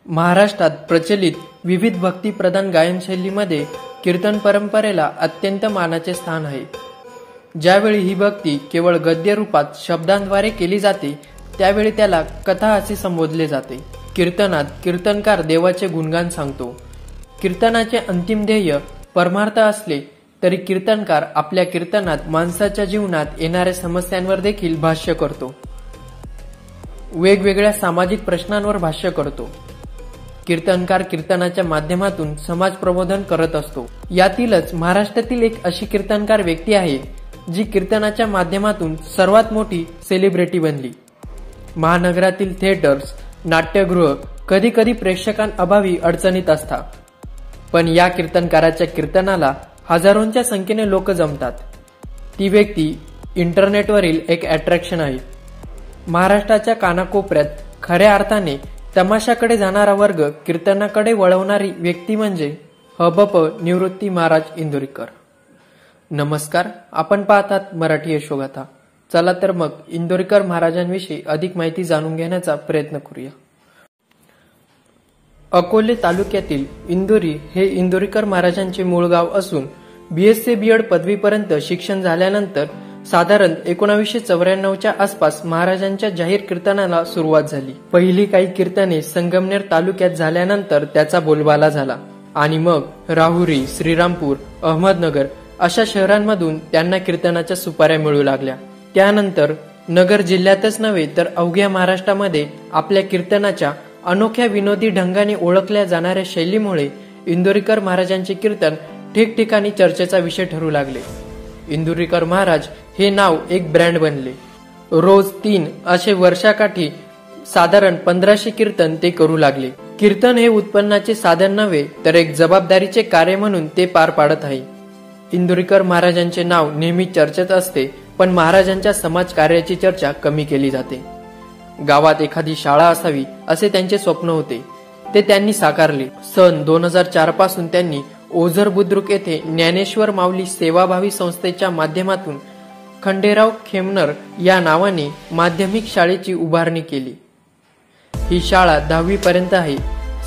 महाराष्ट्रात प्रचलित विविध भक्तिप्रधान गायनशैलीमध्ये कीर्तन परंपरेला अत्यंत मानाचे स्थान आहे। ज्यावेळी ही भक्ती केवळ गद्य रूपात शब्दांद्वारे केली जाते त्यावेळी त्याला कथा असे संबोधले जाते। कीर्तनात कीर्तनकार देवाचे गुणगान सांगतो। कीर्तनाचे अंतिम ध्येय परमार्थ असले तरी कीर्तनकार आपल्या कीर्तनात माणसाच्या जीवनात येणाऱ्या समस्यांवर देखील भाष्य करतो। वेगवेगळ्या सामाजिक प्रश्नांवर भाष्य करतो। कीर्तनकार कीर्तनाच्या माध्यमातून समाज प्रबोधन करत असतो। यातीलच महाराष्ट्रातील एक अशी कीर्तनकार व्यक्ती आहे जी कीर्तनाच्या माध्यमातून सर्वात मोठी सेलिब्रिटी बनली। महानगरातील थिएटर्स, नाट्यगृह कधी कधी प्रेक्षकांअभावी अडचणीत असतात, पण या कीर्तनकाराच्या कीर्तनाला हजारोंच्या संख्येने लोक जमतात। ती व्यक्ती इंटरनेटवरील एक अट्रॅक्शन आहे। महाराष्ट्राच्या कानाकोपऱ्यात खऱ्या अर्थाने तमाशाकडे जाणारा वर्ग कीर्तनाकडे वळवणारी व्यक्ती म्हणजे हबप निवृत्ती महाराज इंदोरीकर। नमस्कार, आपण पाहतात मराठी यशोगाथा। चला तर मग इंदोरीकर महाराजांविषयी अधिक माहिती जाणून घेण्याचा प्रयत्न करूया। अकोले तालुक्यातील इंदोरी हे इंदोरीकर महाराजांचे मूळ गाव असून BSc B.Ed पदवीपर्यंत शिक्षण झाल्यानंतर साधारण 1994च्या आसपास महाराजांच्या जाहीर कीर्तनाला सुरुवात झाली। पहिली काही कीर्तने संगमनेर तालुक्यात झाल्यानंतर त्याचा बोलबाला झाला आणि मग राहुरी, श्रीरामपूर, अहमदनगर अशा शहरांमधून त्यांना कीर्तनाच्या सुपाऱ्या मिळू लागल्या। त्यानंतर नगर जिल्ह्यातच नव्हे तर अवघ्या महाराष्ट्रामध्ये आपल्या कीर्तनाच्या अनोख्या विनोदी ढंगाने ओळखल्या जाणाऱ्या शैलीमुळे इंदोरीकर महाराजांचे कीर्तन ठिकठिकाणी चर्चेचा विषय ठरू लागले। इंदोरीकर महाराज हे नाव एक ब्रँड बनले। रोज 3 असे वर्षाकाठी साधारण 1500 कीर्तन ते करू लागले। कीर्तन हे उत्पन्नाचे साधन नव्हे तर एक जबाबदारीचे कार्य म्हणून ते पार पाडत आहे। इंदोरीकर महाराजांचे नाव नेहमी चर्चेत असते, पण महाराजांच्या समाज कार्याची चर्चा कमी केली जाते। गावात एखादी शाळा असावी असे त्यांचे स्वप्न होते, ते त्यांनी साकारले। सन 2004 पासून त्यांनी ओझर बुद्रुक येथे ज्ञानेश्वर माऊली सेवाभावी संस्थेच्या माध्यमातून खंडेराव खेमनर या नावाने माध्यमिक शाळेची उभारणी केली। ही शाळा 10वी पर्यंत आहे।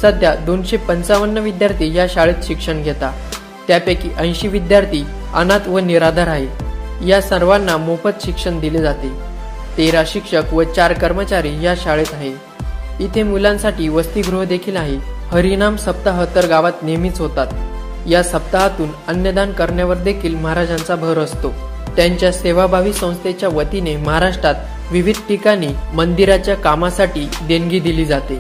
सध्या 255 विद्यार्थी या शाळेत शिक्षण घेतात। त्यापैकी 80 विद्यार्थी अनाथ व निराधार आहे। या सर्वांना मोफत शिक्षण दिले जाते। 13 शिक्षक व 4 कर्मचारी या शाळेत आहे। इथे मुलांसाठी वसतिगृह देखील आहे। हरिनाम सप्ताह तर गावात नेहमीच होतात। या सप्ताहातून अन्नदान करण्यावर देखील महाराजांचा भर असतो। त्यांच्या सेवाभावी संस्थेच्या वतीने महाराष्ट्रात विविध ठिकाणी मंदिराच्या कामासाठी देणगी दिली जाते।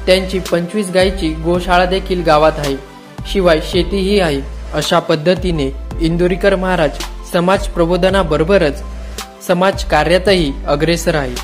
त्यांची 25 गायीची गोशाळा देखील गावात आहे। शिवाय शेतीही आहे। अशा पद्धतीने इंदोरीकर महाराज समाज प्रबोधनाबरोबरच समाज कार्यातही अग्रेसर आहे।